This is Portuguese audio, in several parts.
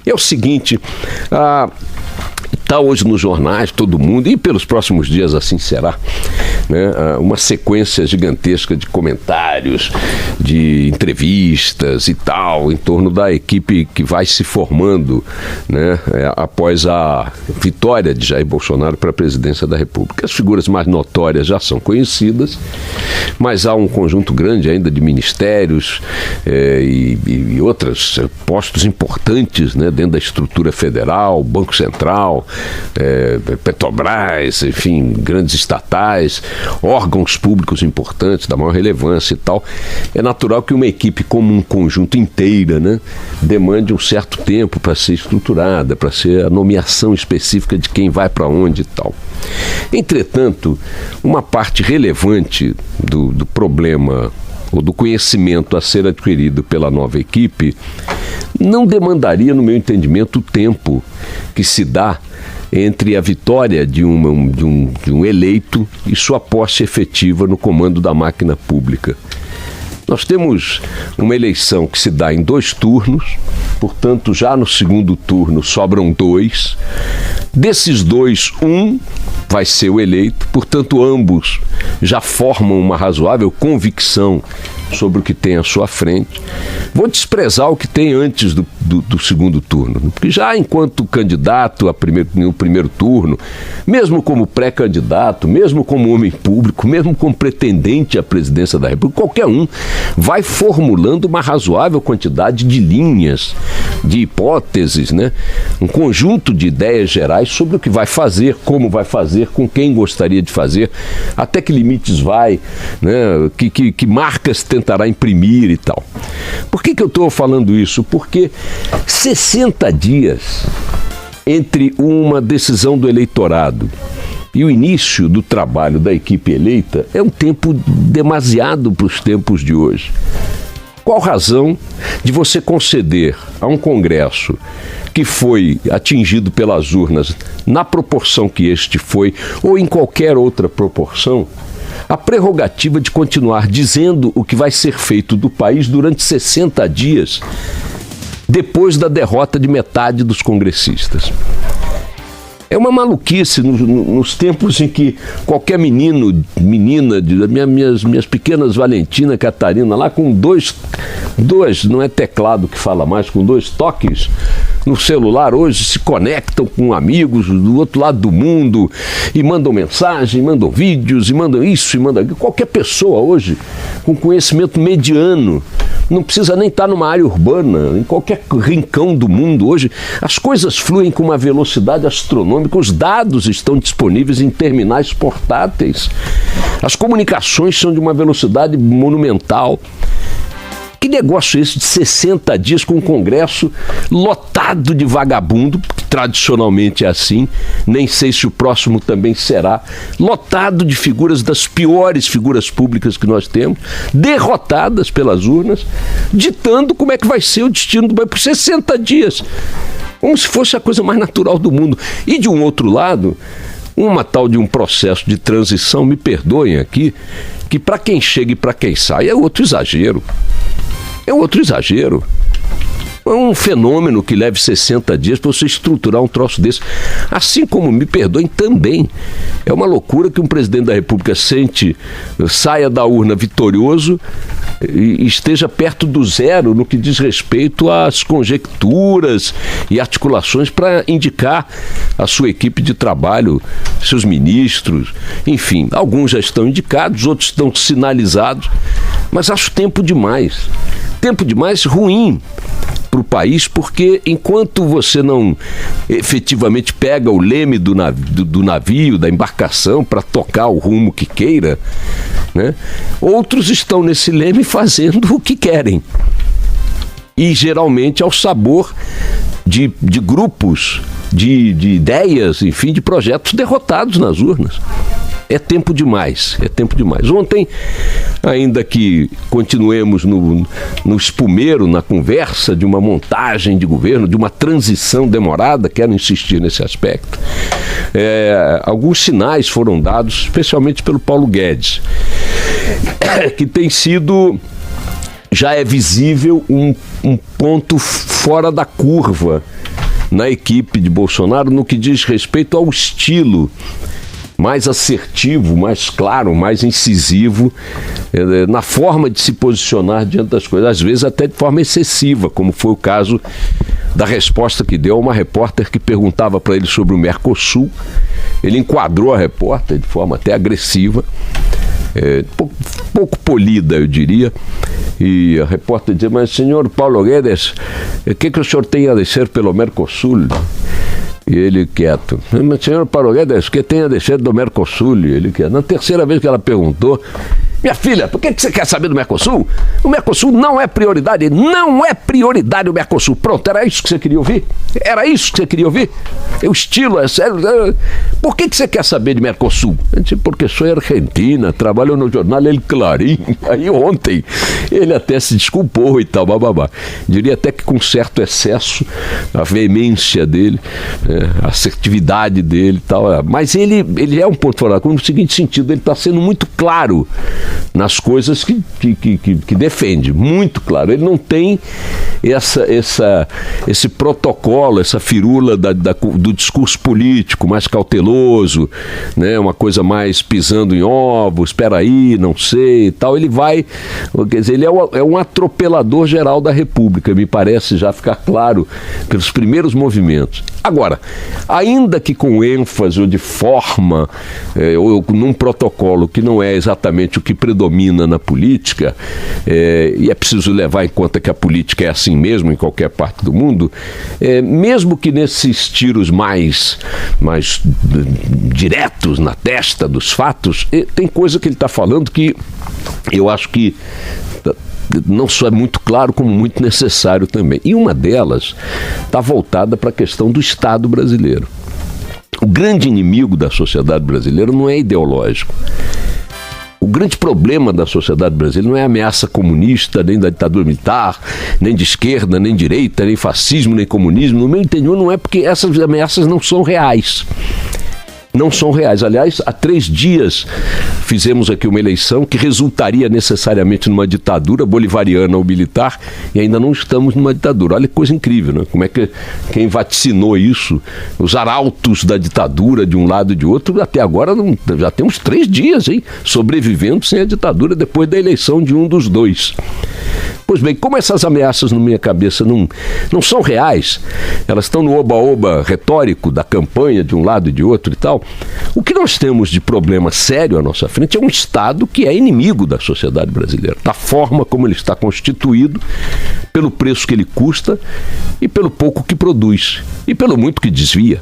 É o seguinte, está hoje nos jornais, todo mundo, e pelos próximos dias assim será, né? Uma sequência gigantesca de comentários, de entrevistas e tal, em torno da equipe que vai se formando, né? Após a vitória de Jair Bolsonaro para a presidência da República. As figuras mais notórias já são conhecidas, mas há um conjunto grande ainda de ministérios e outros postos importantes, né? Dentro da estrutura federal, Banco Central, Petrobras, enfim, grandes estatais, órgãos públicos importantes da maior relevância e tal. É natural que uma equipe como um conjunto inteira, né, demande um certo tempo para ser estruturada, para ser a nomeação específica de quem vai para onde e tal. Entretanto, uma parte relevante do problema ou do conhecimento a ser adquirido pela nova equipe não demandaria, no meu entendimento, o tempo que se dá entre a vitória de um eleito e sua posse efetiva no comando da máquina pública. Nós temos uma eleição que se dá em 2 turnos, portanto, já no segundo turno sobram 2. Desses 2, um vai ser o eleito, portanto, ambos já formam uma razoável convicção sobre o que tem à sua frente. Vou desprezar o que tem antes do segundo turno, porque já enquanto candidato no primeiro turno, mesmo como pré-candidato, mesmo como homem público, mesmo como pretendente à presidência da República, qualquer um vai formulando uma razoável quantidade de linhas, de hipóteses, né? Um conjunto de ideias gerais sobre o que vai fazer, como vai fazer, com quem gostaria de fazer, até que limites vai, né? Que marcas tentará imprimir e tal. Por que eu estou falando isso? Porque 60 dias entre uma decisão do eleitorado e o início do trabalho da equipe eleita é um tempo demasiado para os tempos de hoje. Qual razão de você conceder a um Congresso que foi atingido pelas urnas na proporção que este foi, ou em qualquer outra proporção, a prerrogativa de continuar dizendo o que vai ser feito do país durante 60 dias, depois da derrota de metade dos congressistas? É uma maluquice nos tempos em que qualquer menina, minhas pequenas Valentina, Catarina, lá com dois, não é teclado que fala mais, com 2 toques no celular hoje se conectam com amigos do outro lado do mundo e mandam mensagem, mandam vídeos, e mandam isso, e mandam aquilo. Qualquer pessoa hoje com conhecimento mediano, não precisa nem estar numa área urbana, em qualquer rincão do mundo hoje, as coisas fluem com uma velocidade astronômica, os dados estão disponíveis em terminais portáteis, as comunicações são de uma velocidade monumental. Que negócio é esse de 60 dias com o Congresso lotado de vagabundo, que tradicionalmente é assim, nem sei se o próximo também será, lotado de figuras das piores figuras públicas que nós temos, derrotadas pelas urnas, ditando como é que vai ser o destino do país por 60 dias, como se fosse a coisa mais natural do mundo. E de um outro lado, uma tal de um processo de transição, me perdoem aqui, que para quem chega e para quem sai é outro exagero. É outro exagero. É um fenômeno que leve 60 dias para você estruturar um troço desse. Assim como, me perdoem, também é uma loucura que um presidente da República saia da urna vitorioso e esteja perto do zero no que diz respeito às conjecturas e articulações para indicar a sua equipe de trabalho, seus ministros, enfim, alguns já estão indicados, outros estão sinalizados, mas acho tempo demais ruim para o país, porque enquanto você não efetivamente pega o leme do navio, da embarcação, para tocar o rumo que queira, né, outros estão nesse leme fazendo o que querem. E geralmente ao sabor de grupos, de ideias, enfim, de projetos derrotados nas urnas. É tempo demais. Ontem, ainda que continuemos no espumeiro, na conversa de uma montagem de governo, de uma transição demorada, quero insistir nesse aspecto, alguns sinais foram dados, especialmente pelo Paulo Guedes, que tem sido, já é visível um um ponto fora da curva na equipe de Bolsonaro no que diz respeito ao estilo mais assertivo, mais claro, mais incisivo na forma de se posicionar diante das coisas, às vezes até de forma excessiva, como foi o caso da resposta que deu a uma repórter que perguntava para ele sobre o Mercosul. Ele enquadrou a repórter de forma até agressiva, pouco polida, eu diria, e a repórter dizia: mas senhor Paulo Guedes, o que o senhor tem a dizer pelo Mercosul? E ele quieto: mas senhor Paulo Guedes, o que tem a dizer do Mercosul? E ele quieto. Na terceira vez que ela perguntou: minha filha, por que você quer saber do Mercosul? O Mercosul não é prioridade, não é prioridade o Mercosul. Pronto, era isso que você queria ouvir? Era isso que você queria ouvir? O estilo é sério. Por que você quer saber de Mercosul? Eu disse: porque sou argentina, trabalho no jornal El Clarín. Aí ontem ele até se desculpou e tal, bababá. Diria até que com certo excesso, a veemência dele, a assertividade dele e tal. Mas ele é um ponto fora da curva no seguinte sentido: ele está sendo muito claro nas coisas que defende, muito claro. Ele não tem esse protocolo, essa firula do discurso político mais cauteloso, né? Uma coisa mais pisando em ovos, espera aí, não sei e tal. Ele vai, quer dizer, ele é um atropelador geral da República, me parece já ficar claro pelos primeiros movimentos. Agora, ainda que com ênfase ou de forma, ou num protocolo que não é exatamente o que predomina na política, e é preciso levar em conta que a política é assim mesmo em qualquer parte do mundo, mesmo que nesses tiros mais diretos na testa dos fatos, tem coisa que ele está falando que eu acho que não só é muito claro, como muito necessário também. E uma delas está voltada para a questão do Estado brasileiro. O grande inimigo da sociedade brasileira não é ideológico. O grande problema da sociedade brasileira não é a ameaça comunista, nem da ditadura militar, nem de esquerda, nem direita, nem fascismo, nem comunismo. No meu entendimento, não é, porque essas ameaças não são reais. Não são reais. Aliás, há 3 dias fizemos aqui uma eleição que resultaria necessariamente numa ditadura bolivariana ou militar, e ainda não estamos numa ditadura. Olha que coisa incrível, né? Como é que quem vaticinou isso, os arautos da ditadura de um lado e de outro, até agora já temos 3 dias, hein, sobrevivendo sem a ditadura depois da eleição de um dos dois. Pois bem, como essas ameaças na minha cabeça não são reais, elas estão no oba-oba retórico da campanha de um lado e de outro e tal, o que nós temos de problema sério à nossa frente é um Estado que é inimigo da sociedade brasileira, da forma como ele está constituído, pelo preço que ele custa e pelo pouco que produz e pelo muito que desvia.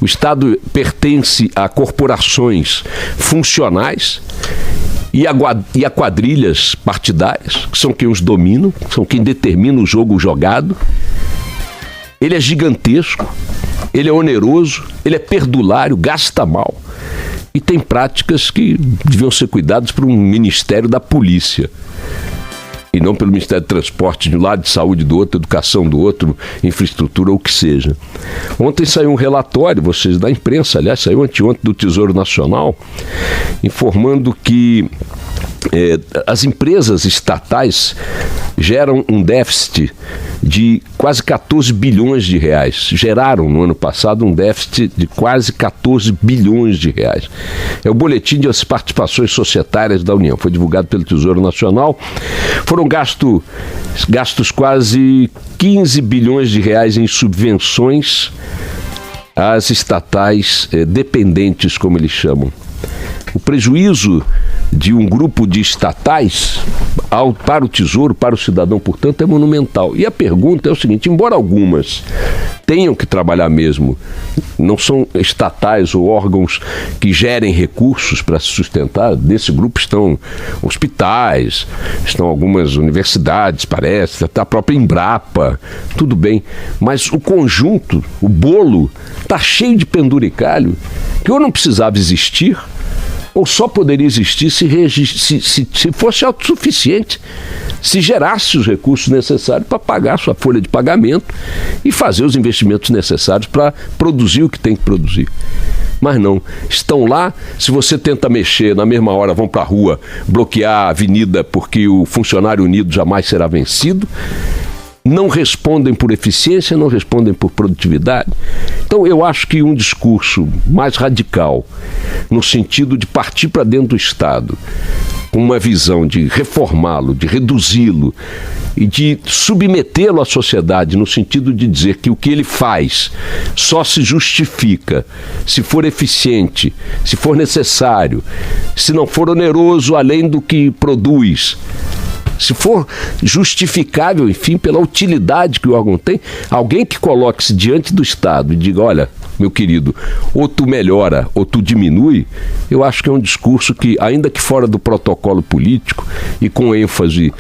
O Estado pertence a corporações funcionais e a quadrilhas partidárias, que são quem os dominam, são quem determina o jogo jogado. Ele é gigantesco, ele é oneroso, ele é perdulário, gasta mal. E tem práticas que deviam ser cuidadas por um Ministério da Polícia, e não pelo Ministério do Transporte de um lado, de saúde do outro, educação do outro, infraestrutura ou o que seja. Ontem saiu um relatório, vocês da imprensa, aliás, saiu anteontem do Tesouro Nacional, informando que as empresas estatais geram um déficit de quase 14 bilhões de reais. Geraram no ano passado um déficit de quase 14 bilhões de reais. É o boletim das participações societárias da União. Foi divulgado pelo Tesouro Nacional. Foram gastos quase 15 bilhões de reais em subvenções às estatais dependentes, como eles chamam. O prejuízo de um grupo de estatais para o Tesouro, para o cidadão, portanto, é monumental. E a pergunta é o seguinte: embora algumas tenham que trabalhar mesmo, não são estatais ou órgãos que gerem recursos para se sustentar, desse grupo estão hospitais, estão algumas universidades, parece, até a própria Embrapa, tudo bem, mas o conjunto, o bolo, está cheio de penduricalho que ou não precisava existir, ou só poderia existir se fosse autossuficiente, se gerasse os recursos necessários para pagar a sua folha de pagamento e fazer os investimentos necessários para produzir o que tem que produzir. Mas não, estão lá, se você tenta mexer, na mesma hora vão para a rua bloquear a avenida porque o funcionário unido jamais será vencido. Não respondem por eficiência, não respondem por produtividade. Então eu acho que um discurso mais radical, no sentido de partir para dentro do Estado, com uma visão de reformá-lo, de reduzi-lo e de submetê-lo à sociedade, no sentido de dizer que o que ele faz só se justifica se for eficiente, se for necessário, se não for oneroso além do que produz, se for justificável, enfim, pela utilidade que o órgão tem, alguém que coloque-se diante do Estado e diga, olha, meu querido, ou tu melhora ou tu diminui, eu acho que é um discurso que, ainda que fora do protocolo político e com ênfase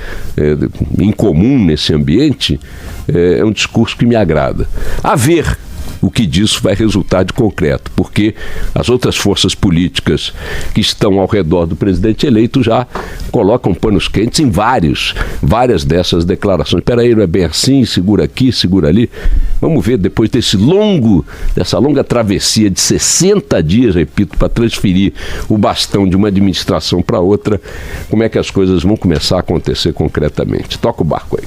incomum nesse ambiente, é um discurso que me agrada. A ver o que disso vai resultar de concreto, porque as outras forças políticas que estão ao redor do presidente eleito já colocam panos quentes em várias dessas declarações. Espera aí, não é bem assim, segura aqui, segura ali. Vamos ver depois dessa longa travessia de 60 dias, repito, para transferir o bastão de uma administração para outra, como é que as coisas vão começar a acontecer concretamente. Toca o barco aí.